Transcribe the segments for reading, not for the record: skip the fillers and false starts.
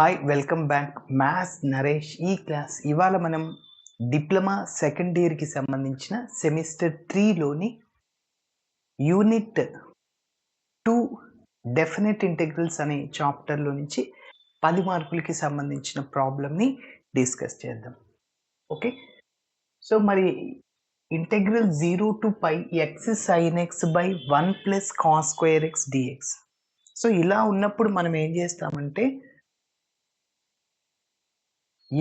Hi welcome back maths Naresh ఈ class ఇవాళ మనం డిప్లొమా సెకండ్ ఇయర్కి సంబంధించిన సెమిస్టర్ 3లోని యూనిట్ 2 డెఫినెట్ ఇంటెగ్రల్స్ అనే చాప్టర్లో నుంచి 10 మార్కులకి సంబంధించిన ప్రాబ్లమ్ని డిస్కస్ చేద్దాం. ఓకే, సో మరి integral 0 to pi x sin x by 1 plus cos square x dx. So ఇలా ఉన్నప్పుడు మనం ఏం చేస్తామంటే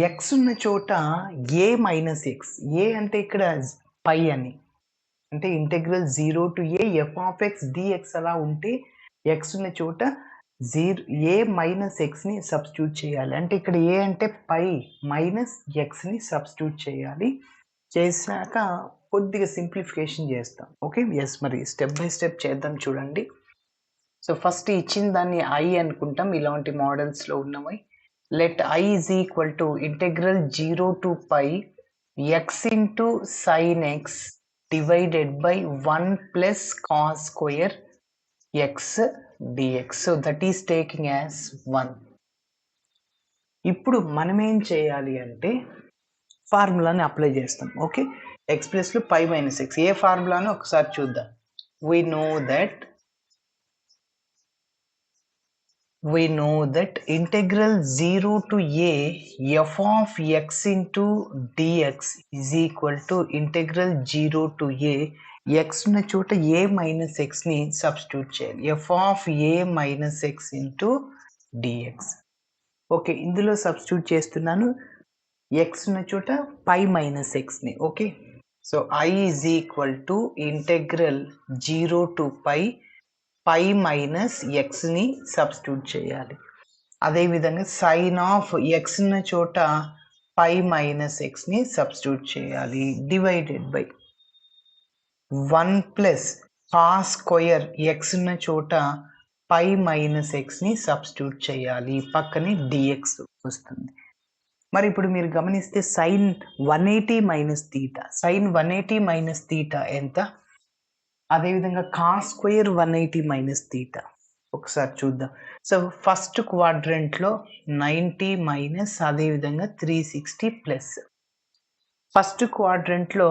ఎక్స్ ఉన్న చోట ఏ మైనస్ ఎక్స్, ఏ అంటే ఇక్కడ పై అని, అంటే integral 0 to a f of x dx అలా ఉంటే ఎక్స్ ఉన్న చోట ఏ మైనస్ ఎక్స్ని సబ్స్టిట్యూట్ చేయాలి. అంటే ఇక్కడ ఏ అంటే పై మైనస్ ఎక్స్ని సబ్స్టిట్యూట్ చేయాలి. చేశాక కొద్దిగా సింప్లిఫికేషన్ చేస్తాం. ఓకే, ఎస్, మరి స్టెప్ బై స్టెప్ చేద్దాం చూడండి. సో ఫస్ట్ ఇచ్చిన దాన్ని ఐ అనుకుంటాం, ఇలాంటి మోడల్స్లో ఉన్నవి. Let I is equal to integral 0 to pi x into sin x divided by 1 plus cos square x dx. So that is taking as 1. ఇప్పుడు మనం ఏం చేయాలి అంటే ఫార్ములాని అప్లై చేస్తాం. ఓకే, ఎక్స్ ప్లస్లో పై మైనస్ ఎక్స్, ఏ ఫార్ములాను ఒకసారి చూద్దాం. We know that integral 0 to a f of x into dx is equal to integral 0 to a x ఉన్న చోట a minus x ని సబ్స్టిట్యూట్ చేయాలి. f of a minus x into dx. Okay, ఇందులో substitute చేస్తున్నాను x ఉన్న చోట pi minus x ని. Okay, so I is equal to integral 0 to pi pi minus ఎక్స్ని సబ్స్టిట్యూట్ చేయాలి. అదేవిధంగా సైన్ ఆఫ్ ఎక్స్ ఉన్న చోట పై మైనస్ ఎక్స్ని సబ్స్టిట్యూట్ చేయాలి. Divided by 1 plus cos square x ఉన్న చోట పై మైనస్ ఎక్స్ని సబ్స్టిట్యూట్ చేయాలి. పక్కనే డిఎక్స్ వస్తుంది. మరి ఇప్పుడు మీరు గమనిస్తే sine 180 minus theta, sine 180 minus theta ఎంత? అదేవిధంగా కాస్ స్క్వేర్ 180 మైనస్ తీటా ఒకసారి చూద్దాం. సో ఫస్ట్ క్వాడ్రంట్లో 90 మైనస్, అదేవిధంగా 360 ప్లస్. ఫస్ట్ క్వాడ్రంట్లో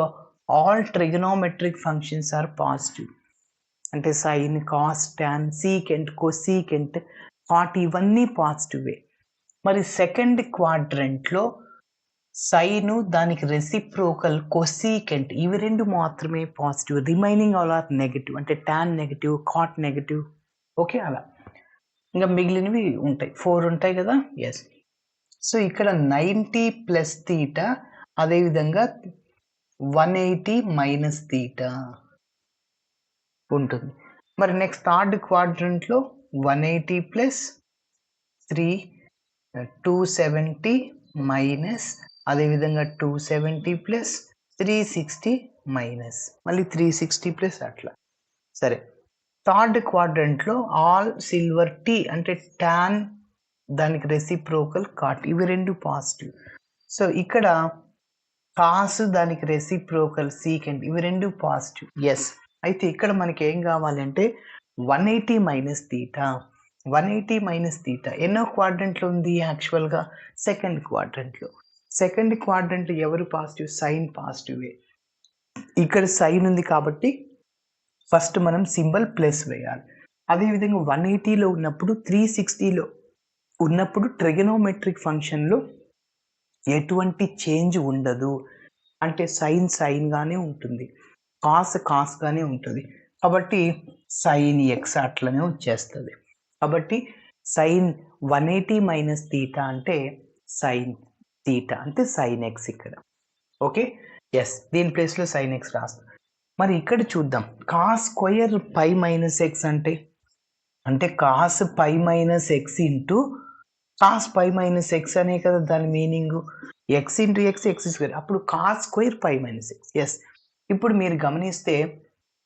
all trigonometric functions are positive, అంటే sine, cos, tan, secant, cosecant, cot ఇవన్నీ పాజిటివే. మరి సెకండ్ క్వాడ్రంట్లో సైను, దానికి రెసిప్రోకల్ కొసీకెంట్, ఇవి రెండు మాత్రమే positive. Remaining all are negative, అంటే tan negative, cot negative. Okay, అలా ఇంకా మిగిలినవి ఉంటాయి, 4 ఉంటాయి కదా. ఎస్, సో ఇక్కడ 90 ప్లస్ తీటా, అదేవిధంగా 180 మైనస్ తీటా ఉంటుంది. మరి నెక్స్ట్ థర్డ్ క్వాడ్రంట్లో 180 ప్లస్ 270 మైనస్, అదేవిధంగా 270 ప్లస్ 360 మైనస్, మళ్ళీ 360 ప్లస్, అట్లా. సరే, థర్డ్ క్వాడ్రంట్లో ఆల్ సిల్వర్ టీ, అంటే టాన్, దానికి రెసిప్రోకల్ కాట్, ఇవి రెండు పాజిటివ్. సో ఇక్కడ కాస్, దానికి రెసిప్రోకల్ సీకెంట్, ఇవి రెండు పాజిటివ్. ఎస్, అయితే ఇక్కడ మనకి ఏం కావాలంటే 180 మైనస్ తీటా. 180 మైనస్ తీటా ఎన్నో క్వాడ్రంట్లో ఉంది? యాక్చువల్గా సెకండ్ క్వాడ్రంట్లో. సెకండ్ క్వాడ్రంట్లో ఎవరు పాజిటివ్? సైన్ పాజిటివే. ఇక్కడ సైన్ ఉంది కాబట్టి ఫస్ట్ మనం సింబల్ ప్లస్ వేయాలి. అదేవిధంగా 180లో ఉన్నప్పుడు 360లో ఉన్నప్పుడు ట్రిగనోమెట్రిక్ ఫంక్షన్లో ఎటువంటి చేంజ్ ఉండదు, అంటే సైన్ సైన్గానే ఉంటుంది, కాస్ కాస్గానే ఉంటుంది. కాబట్టి సైన్ ఎక్స్ అట్లనే వచ్చేస్తుంది. కాబట్టి సైన్ 180 మైనస్ తీటా అంటే సైన్ తీటా, అంటే సైన్ ఎక్స్ ఇక్కడ. ఓకే, ఎస్, దీని ప్లేస్లో సైన్ ఎక్స్ రాస్తాం. మరి ఇక్కడ చూద్దాం, cos square pi minus x అంటే cos pi minus x into cos pi minus x అనే కదా దాని meaning. X into x, x square, అప్పుడు cos square pi minus x. Yes, ఇప్పుడు మీరు గమనిస్తే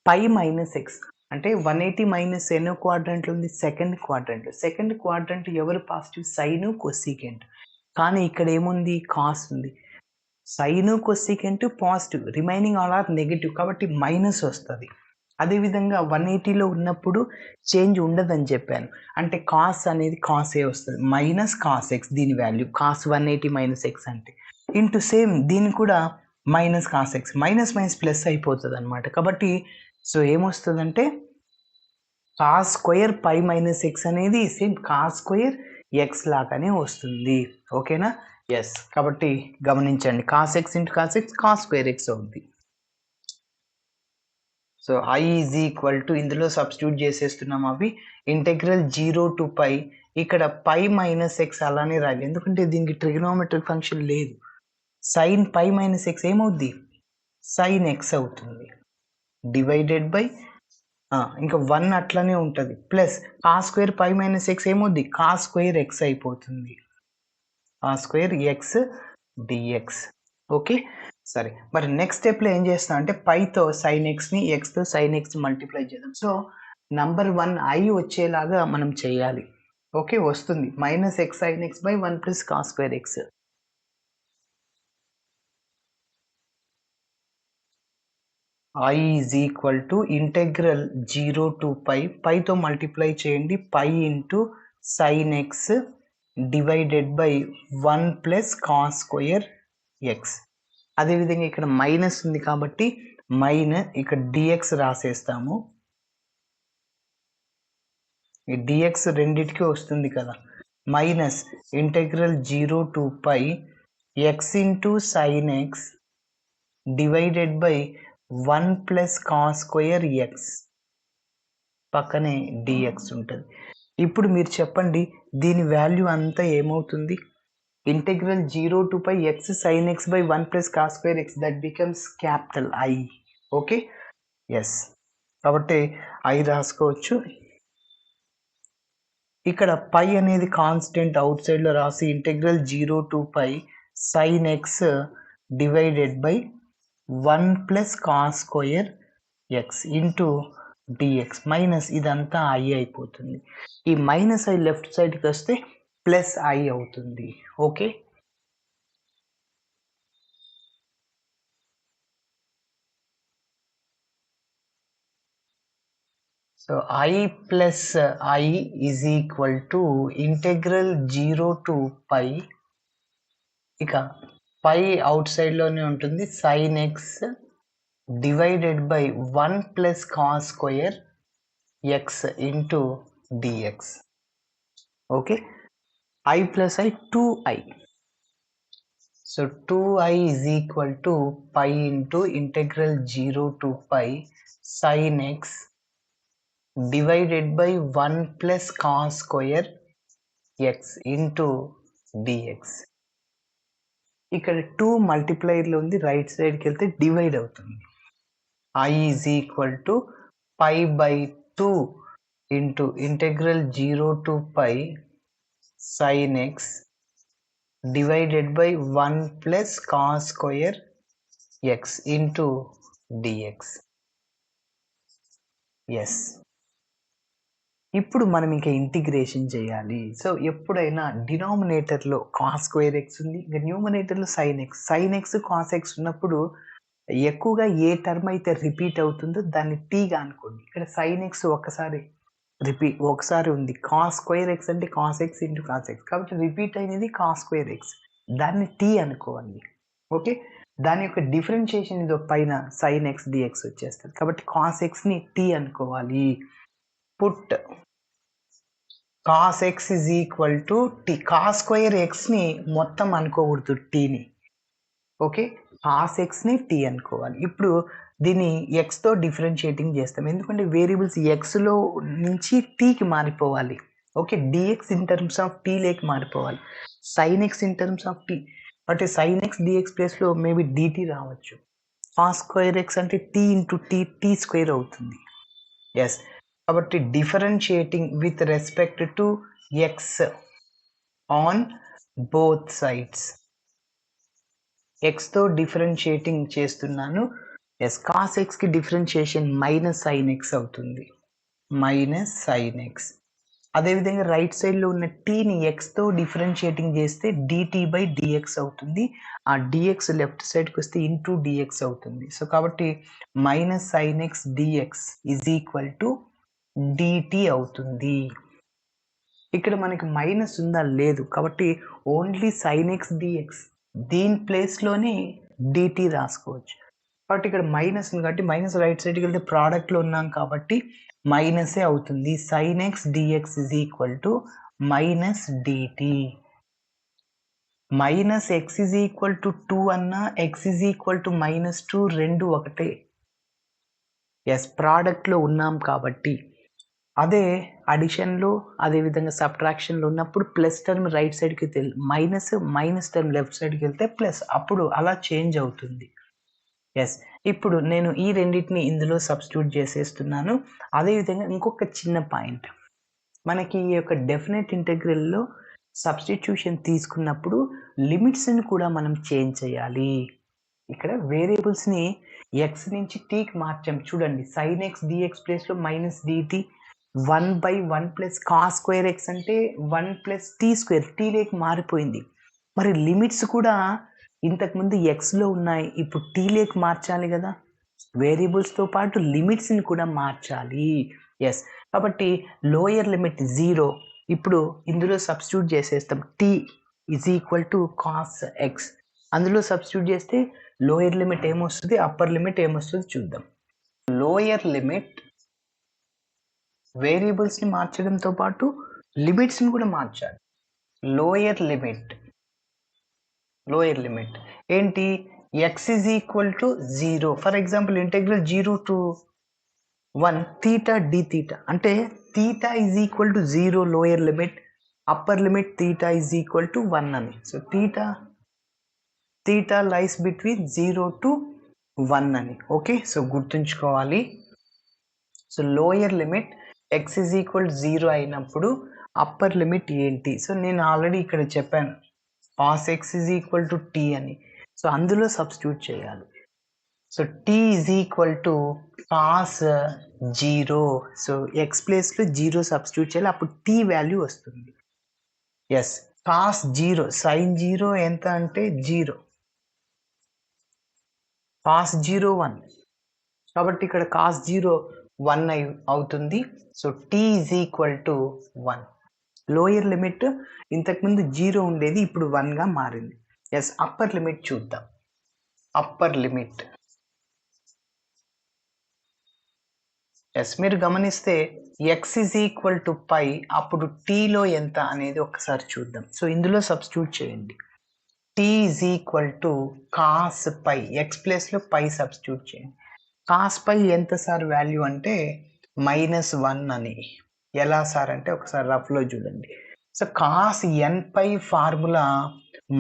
పై మైనస్ ఎక్స్ అంటే 180 మైనస్ ఎన్నో క్వాడ్రంట్లో ఉంది? సెకండ్ క్వాడ్రంట్లో. సెకండ్ క్వాడ్రంట్ ఎవరు పాజిటివ్? Sine, cosecant. కానీ ఇక్కడ ఏముంది? కాస్ ఉంది. Sine cosecant positive, remaining all are negative, కాబట్టి మైనస్ వస్తుంది. అదేవిధంగా 180లో ఉన్నప్పుడు చేంజ్ ఉండదని చెప్పాను. అంటే కాస్ అనేది కాసే వస్తుంది. మైనస్ కాస్ ఎక్స్ దీని వాల్యూ. కాస్ 180 మైనస్ ఎక్స్ అంటే. ఇంటూ సేమ్ దీన్ని కూడా minus cos x. Minus minus plus అయిపోతుందన్నమాట. కాబట్టి సో ఏమొస్తుందంటే cos square pi minus x అనేది సేమ్ కాస్ స్క్వేర్ ఎక్స్ లాగానే వస్తుంది. ఓకేనా? ఎస్. కాబట్టి గమనించండి, cos x into cos x cos square x అవుతుంది. So I is equal to ఇందులో సబ్స్టిట్యూట్ చేసేస్తున్నాం అవి. ఇంటెగ్రల్ 0 టు పై, ఇక్కడ పై మైనస్ ఎక్స్ అలానే రాయాలి ఎందుకంటే దీనికి ట్రిగనోమెట్రిక్ ఫంక్షన్ లేదు. సైన్ పై మైనస్ ఎక్స్ ఏమవుద్ది? సైన్ ఎక్స్ అవుతుంది. డివైడెడ్ బై ఇంకా 1 అట్లనే ఉంటుంది. Plus cos square pi minus x ఏమవుద్ది? కాస్ స్క్వేర్ ఎక్స్ అయిపోతుంది. Cos square x dx. Okay, సరే. మరి నెక్స్ట్ స్టెప్లో ఏం చేస్తాం అంటే పైతో సైన్ ఎక్స్ని, ఎక్స్తో సైన్ ఎక్స్ మల్టిప్లై చేద్దాం. సో నంబర్ 1 ఐ వచ్చేలాగా మనం చేయాలి. ఓకే, వస్తుంది minus x sine x by 1 plus cos square X. I is equal to integral 0 to pi, పైతో మల్టిప్లై చేయండి, pi into sine x divided by 1 plus cos square x. అదేవిధంగా ఇక్కడ minus ఉంది కాబట్టి ఇక్కడ డిఎక్స్ రాసేస్తాము. ఈ డిఎక్స్ రెండిటికి వస్తుంది కదా. Minus integral 0 to pi x into sine x divided by 1 plus cos square x, పక్కనే డిఎక్స్ ఉంటుంది. ఇప్పుడు మీరు చెప్పండి దీని వాల్యూ అంతా ఏమవుతుంది? Integral 0 to pi x sine x by 1 plus cos square x, that becomes capital I. Okay, yes. కాబట్టి I రాసుకోవచ్చు. ఇక్కడ పై అనేది కాన్స్టెంట్ అవుట్ సైడ్లో రాసి integral 0 to pi sine x divided by 1 plus cos square x into dx. Minus ఇదంతా I అయిపోతుంది. ఈ మైనస్ ఐ లెఫ్ట్ సైడ్కి వస్తే ప్లస్ ఐ అవుతుంది. Okay, so I plus I is equal to integral 0 to pi, ఇక pi అవుట్ సైడ్లోనే ఉంటుంది, sine x divided by 1 plus cos square x into dx. Okay, I plus I 2i. So 2i is equal to pi into integral 0 to pi sin x divided by 1 plus cos square x into dx. ఇక్కడ 2 మల్టిప్లైర్లో ఉంది, right సైడ్కి వెళ్తే divide అవుతుంది. I is equal to pi by 2 into integral 0 to pi sin x divided by 1 plus cos square x into dx. Yes. ఇప్పుడు మనం ఇంకా integration చేయాలి. So ఎప్పుడైనా డినామినేటర్లో కాస్ స్క్వేర్ ఎక్స్ ఉంది, ఇంకా న్యూమినేటర్లో sine x. Sine x cos x ఉన్నప్పుడు ఎక్కువగా ఏ టర్మ్ అయితే రిపీట్ అవుతుందో దాన్ని టీగా అనుకోండి. ఇక్కడ సైన్ ఎక్స్ ఒకసారి ఉంది, కాస్ స్క్వేర్ ఎక్స్ అంటే cos x into cos X, కాబట్టి రిపీట్ అయినది కాస్ స్క్వేర్ ఎక్స్, దాన్ని టీ అనుకోవాలి. ఓకే, దాని యొక్క డిఫరెన్షియేషన్ ఇది పైన సైన్ ఎక్స్ డిఎక్స్ వచ్చేస్తుంది, కాబట్టి కాస్ ఎక్స్ని టీ అనుకోవాలి. Put cos x is equal to t. Cos square ఎక్స్ని మొత్తం అనుకోకూడదు, టీని. ఓకే, కాస్ ఎక్స్ని టీ అనుకోవాలి. ఇప్పుడు దీన్ని ఎక్స్తో డిఫరెన్షియేటింగ్ చేస్తాం, ఎందుకంటే వేరియబుల్స్ ఎక్స్లో నుంచి టీకి మారిపోవాలి. Okay, dx in terms of t లేక మారిపోవాలి, sine x in terms of t. అంటే సైన్ ఎక్స్ డిఎక్స్ ప్లేస్లో మేబీ డిటీ రావచ్చు. కాస్ స్క్వేర్ ఎక్స్ అంటే టీ ఇంటూ టీ స్క్వేర్ అవుతుంది. ఎస్, కాబట్టి differentiating with respect to x on both sides. ఎక్స్తో differentiating చేస్తున్నాను. ఎస్, కాస్ ఎక్స్కి డిఫరెన్షియేషన్ మైనస్ సైన్ ఎక్స్ అవుతుంది, మైనస్ సైన్ ఎక్స్. అదేవిధంగా రైట్ సైడ్లో ఉన్న టీని ఎక్స్తో డిఫరెన్షియేటింగ్ చేస్తే డిటీ బై డిఎక్స్ అవుతుంది. ఆ డిఎక్స్ లెఫ్ట్ సైడ్కి వస్తే ఇంటూ డిఎక్స్ అవుతుంది. సో కాబట్టి minus sine x dx is equal to dt అవుతుంది. ఇక్కడ మనకి మైనస్ ఉందా? లేదు. కాబట్టి ఓన్లీ సైన్ ఎక్స్ డిఎక్స్, దీని ప్లేస్లోనే డిటీ రాసుకోవచ్చు. కాబట్టి ఇక్కడ మైనస్ ఉంది కాబట్టి మైనస్ రైట్ సైడ్కి వెళ్తే ప్రోడక్ట్లో ఉన్నాం కాబట్టి మైనసే అవుతుంది. Sine x dx is equal to minus dt. Minus x is equal to 2 అన్నా ఎక్స్ ఇజ్ ఈక్వల్ టు -2 రెండు ఒకటే. ఎస్, ప్రోడక్ట్లో ఉన్నాం కాబట్టి. అదే అడిషన్లో అదేవిధంగా సబ్ట్రాక్షన్లో ఉన్నప్పుడు ప్లస్ టర్మ్ రైట్ సైడ్కి వెళ్తే మైనస్ టర్మ్ లెఫ్ట్ సైడ్కి వెళ్తే ప్లస్, అప్పుడు అలా చేంజ్ అవుతుంది. ఎస్, ఇప్పుడు నేను ఈ రెండింటిని ఇందులో సబ్స్టిట్యూట్ చేసేస్తున్నాను. అదేవిధంగా ఇంకొక చిన్న పాయింట్, మనకి ఈ యొక్క డెఫినెట్ ఇంటెగ్రల్లో సబ్స్టిట్యూషన్ తీసుకున్నప్పుడు లిమిట్స్ని కూడా మనం చేంజ్ చేయాలి. ఇక్కడ వేరియబుల్స్ని ఎక్స్ నుంచి టీకి మార్చాం చూడండి. సైన్ ఎక్స్ డిఎక్స్ ప్లేస్లో minus dt, 1/1 plus cos square x అంటే 1 ప్లస్ టీ స్క్వేర్, టీలోకి మారిపోయింది. మరి లిమిట్స్ కూడా ఇంతకుముందు ఎక్స్లో ఉన్నాయి, ఇప్పుడు టీలోకి మార్చాలి కదా. వేరియబుల్స్తో పాటు లిమిట్స్ని కూడా మార్చాలి. ఎస్, కాబట్టి లోయర్ లిమిట్ 0 ఇప్పుడు ఇందులో సబ్స్టిట్యూట్ చేసేస్తాం. T is equal to cos x, అందులో సబ్స్టిట్యూట్ చేస్తే లోయర్ లిమిట్ ఏమొస్తుంది, అప్పర్ లిమిట్ ఏమొస్తుంది చూద్దాం. లోయర్ లిమిట్ వేరియబుల్స్ని మార్చడంతో పాటు లిమిట్స్ని కూడా మార్చాలి. లోయర్ లిమిట్ ఏంటి? X is equal to 0. For example integral 0 to 1 theta d theta అంటే theta is equal to 0 lower limit, upper limit theta is equal to 1 అని. So theta lies between 0 to 1 అని. Okay, so గుర్తుంచుకోవాలి. So lower limit x is equal 0 అయినప్పుడు upper limit ఏంటి? So నేను already ఇక్కడ చెప్పాను, cos x is equal to tea అని. So అందులో సబ్స్టిట్యూట్ చేయాలి. So t is equal to cos 0. So x ప్లేస్లో 0 సబ్స్టిట్యూట్ చేయాలి, అప్పుడు టీ వాల్యూ వస్తుంది. ఎస్, కాస్ 0 సైన్ 0 ఎంత అంటే 0, కాస్ 0 1, కాబట్టి ఇక్కడ కాస్ 0 1 అవుతుంది. So t is equal to 1. Lower limit ఇంతకుముందు 0 ఉండేది, ఇప్పుడు 1గా మారింది. ఎస్, అప్పర్ లిమిట్ చూద్దాం. అప్పర్ లిమిట్ ఎస్, మీరు గమనిస్తే x is equal to pi, అప్పుడు టీలో ఎంత అనేది ఒకసారి చూద్దాం. సో ఇందులో సబ్స్టిట్యూట్ చేయండి. T is equal to cos pi, x ప్లేస్లో పై సబ్స్టిట్యూట్ చేయండి. కాస్ పై ఎంత సార్ వాల్యూ అంటే -1 అని. ఎలా సార్ అంటే ఒకసారి రఫ్లో చూడండి. సో కాస్ ఎన్ పై ఫార్ములా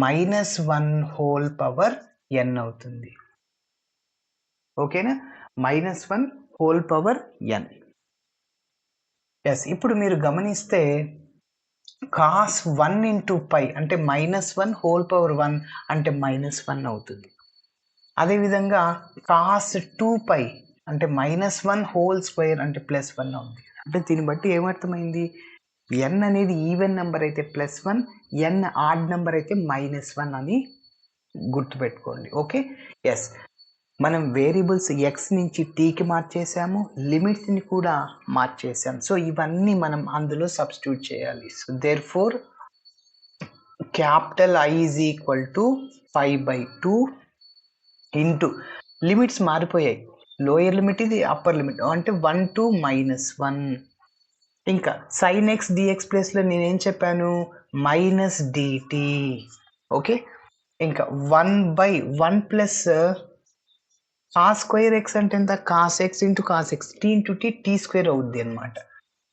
-1 హోల్ పవర్ ఎన్ అవుతుంది. ఓకేనా, -1 హోల్ పవర్ ఎన్. ఎస్, ఇప్పుడు మీరు గమనిస్తే కాస్ 1 ఇంటూ పై అంటే -1 హోల్ పవర్ 1 అంటే -1 అవుతుంది. అదేవిధంగా కాస్ 2 పై అంటే -1 హోల్ స్క్వేర్ అంటే +1 అవుతుంది. అంటే దీన్ని బట్టి ఏమర్థమైంది? ఎన్ అనేది ఈవెన్ నెంబర్ అయితే +1, ఎన్ ఆడ్ నెంబర్ అయితే -1 అని గుర్తుపెట్టుకోండి. ఓకే, ఎస్, మనం వేరియబుల్స్ ఎక్స్ నుంచి టీకి మార్చేసాము, లిమిట్స్ని కూడా మార్చేసాం. సో ఇవన్నీ మనం అందులో సబ్స్టిట్యూట్ చేయాలి. So therefore capital I is equal to 5/2 into limits మారిపోయాయి. లోయర్ లిమిట్ ఇది, అప్పర్ లిమిట్ అంటే 1 to -1. ఇంకా సైన్ ఎక్స్ డిఎక్స్ ప్లేస్లో నేనేం చెప్పాను? -dt. ఓకే, ఇంకా 1/1 ప్లస్ కాస్ స్క్వేర్ ఎక్స్ అంటే ఎంత? Cos x into cos x, t into t square అవుద్ది అనమాట.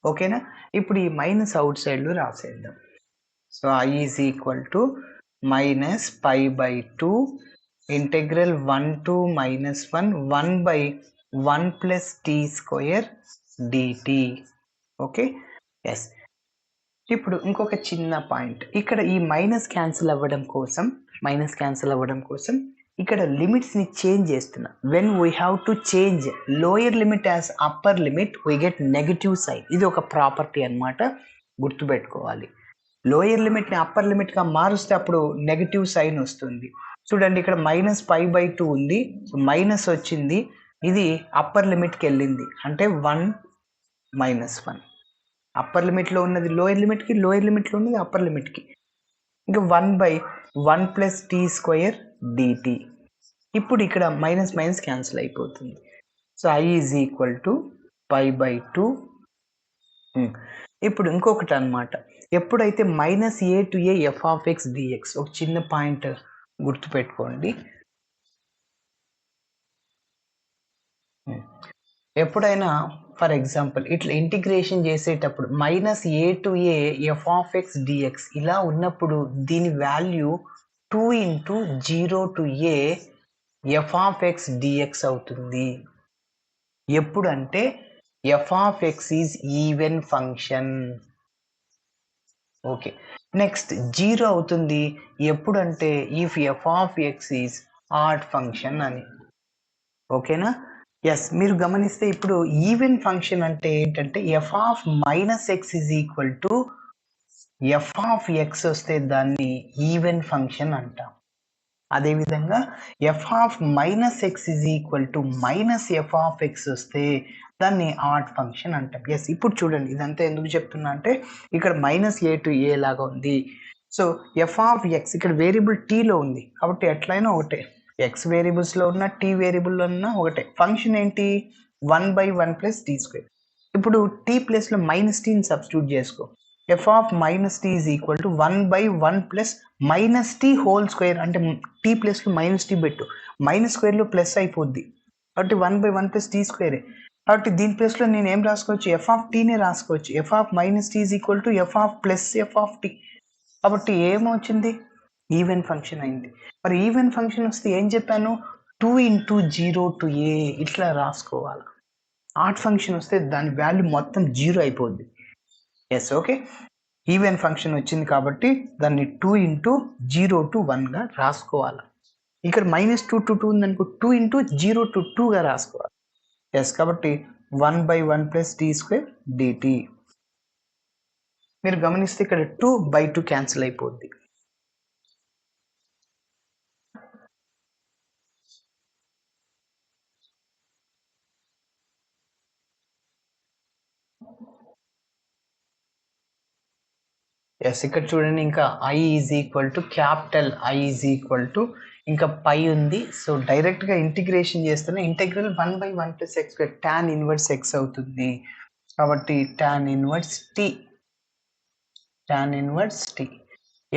ఓకేనా, ఇప్పుడు ఈ మైనస్ అవుట్ సైడ్లో రాసేద్దాం. So I is equal to -π/2 integral 1 to -1 1/1 plus t square dt. Okay, yes. ఇప్పుడు ఇంకొక చిన్న పాయింట్, ఇక్కడ ఈ మైనస్ క్యాన్సిల్ అవ్వడం కోసం ఇక్కడ లిమిట్స్ని చేంజ్ చేస్తున్నా. When we have to change lower limit as upper limit we get negative sine. ఇది ఒక ప్రాపర్టీ అనమాట. గుర్తుపెట్టుకోవాలి. లోయర్ లిమిట్ని అప్పర్ లిమిట్గా మారుస్తే అప్పుడు నెగటివ్ సైన్ వస్తుంది. చూడండి ఇక్కడ -π/2 ఉంది, మైనస్ వచ్చింది, ఇది అప్పర్ లిమిట్కి వెళ్ళింది అంటే 1 - 1. అప్పర్ లిమిట్లో ఉన్నది లోయర్ లిమిట్కి, లోయర్ లిమిట్లో ఉన్నది అప్పర్ లిమిట్కి. ఇంకా 1/1 + t² dt. ఇప్పుడు ఇక్కడ మైనస్ మైనస్ క్యాన్సిల్ అయిపోతుంది. So I = π/2. ఇప్పుడు ఇంకొకటి అనమాట, ఎప్పుడైతే -a to a f(x) dx, ఒక చిన్న పాయింట్ గుర్తుపెట్టుకోండి. ఎప్పుడైనా ఫర్ ఎగ్జాంపుల్ ఇట్లా ఇంటిగ్రేషన్ చేసేటప్పుడు -a to a f(x) dx ఇలా ఉన్నప్పుడు దీని value 2 × 0 to a f(x) dx అవుతుంది. ఎప్పుడంటే f(x) is even function. Okay, next 0 అవుతుంది ఎప్పుడంటే if f(x) is odd function అని. ఓకేనా? ఎస్, మీరు గమనిస్తే ఇప్పుడు ఈవెన్ ఫంక్షన్ అంటే ఏంటంటే f(-x) = f(x) వస్తే దాన్ని ఈవెన్ ఫంక్షన్ అంటాం. అదేవిధంగా f(-x) -f(x) వస్తే దాన్ని ఆడ్ ఫంక్షన్ అంటాం. ఎస్, ఇప్పుడు చూడండి ఇదంతా ఎందుకు చెప్తున్నా అంటే ఇక్కడ -a to a లాగా ఉంది. సో f(x) ఇక్కడ వేరియబుల్ tలో ఉంది కాబట్టి ఎట్లయినా ఒకటే, x వేరియబుల్స్లో ఉన్న t వేరియబుల్లో ఉన్న ఒకటే. ఫంక్షన్ ఏంటి? 1/1 + t². ఇప్పుడు t ప్లేస్లో -tని సబ్స్టిట్యూట్ చేసుకో. f(-t) = 1/1 + -t² అంటే t ప్లేస్లో -t పెట్టు, -² ప్లస్ అయిపోద్ది కాబట్టి 1/1 + t². కాబట్టి దీని ప్లేస్లో నేను ఏం రాసుకోవచ్చు? f(t)నే రాసుకోవచ్చు. f(-t) = f(f)t. కాబట్టి ఏమొచ్చింది? ఈవెన్ ఫంక్షన్ అయింది. మరి ఈవెన్ ఫంక్షన్ వస్తే ఏం చెప్పాను? 2 × 0 to a ఇట్లా రాసుకోవాలి. ఆడ్ ఫంక్షన్ వస్తే దాని వాల్యూ మొత్తం 0 అయిపోద్ది. ఎస్, ఓకే, ఈవెన్ ఫంక్షన్ వచ్చింది కాబట్టి దాన్ని 2 × 0 to 1గా రాసుకోవాలి. ఇక్కడ -2 to 2 ఉందనుకో, 2 × 0 to 2గా రాసుకోవాలి. ఎస్, కాబట్టి 1/1 + t² dt. మీరు గమనిస్తే ఇక్కడ 2/2 క్యాన్సిల్ అయిపోద్ది. ఎస్, ఇక్కడ చూడండి ఇంకా I = ఇంకా పై ఉంది. సో డైరెక్ట్గా ఇంటిగ్రేషన్ చేస్తేనే ఇంటెగ్రల్ 1/1 + x² tan 1x అవుతుంది. కాబట్టి tan 1t.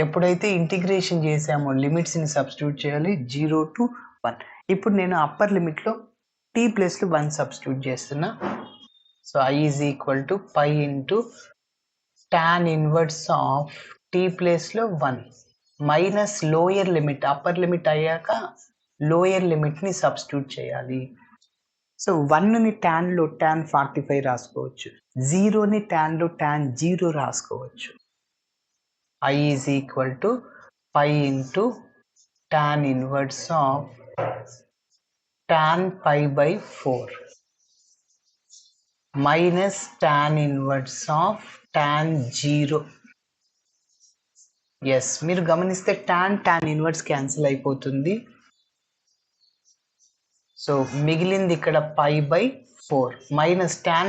ఎప్పుడైతే ఇంటిగ్రేషన్ చేసామో లిమిట్స్ని సబ్స్టిట్యూట్ చేయాలి 0 to 1. ఇప్పుడు నేను అప్పర్ లిమిట్లో t ప్లేస్లో 1 సబ్స్టిట్యూట్ చేస్తున్నా. సో I = π × tan 1 t ప్లేస్లో 1 minus lower limit, upper limit అయ్యాక లోయర్ లిమిట్ని సబ్స్టిట్యూట్ చేయాలి. సో 1ని ట్యాన్లో tan 45 రాసుకోవచ్చు, 0ని ట్యాన్లో tan 0 రాసుకోవచ్చు. I = π × tan 1 tan π/4 minus tan 1 tan 0. Yes, మీరు గమనిస్తే tan 1 క్యాన్సిల్ అయిపోతుంది. సో మిగిలింది ఇక్కడ π/4 మైనస్ tan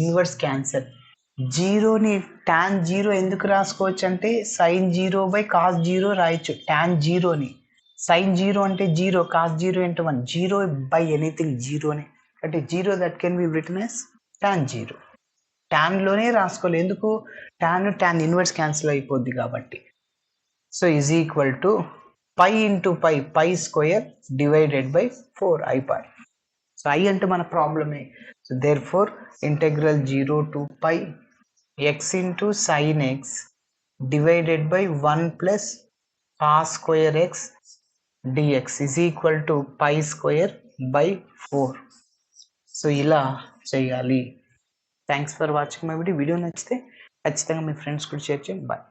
1 క్యాన్సిల్. 0ని tan 0 ఎందుకు రాసుకోవచ్చు అంటే sin 0/cos 0 రాయొచ్చు. tan 0ని sin 0 అంటే 0, cos 0 అంటే 1, 0/anything 0నే అంటే 0 that can be written as tan 0. ట్యాన్లోనే రాసుకోవాలి, ఎందుకు? tan 1 క్యాన్సిల్ అయిపోద్ది కాబట్టి. So = π × π² / 4 I/. సో I అంటే మన ప్రాబ్లమే. So therefore integral 0 to π x × sin x / 1 + cos² x dx = π² / 4. So ఇలా చేయాలి. Thanks for watching my video. Video నచ్చితే ఖచ్చితంగా మీ ఫ్రెండ్స్ కూడా షేర్ చేయండి. బాయ్.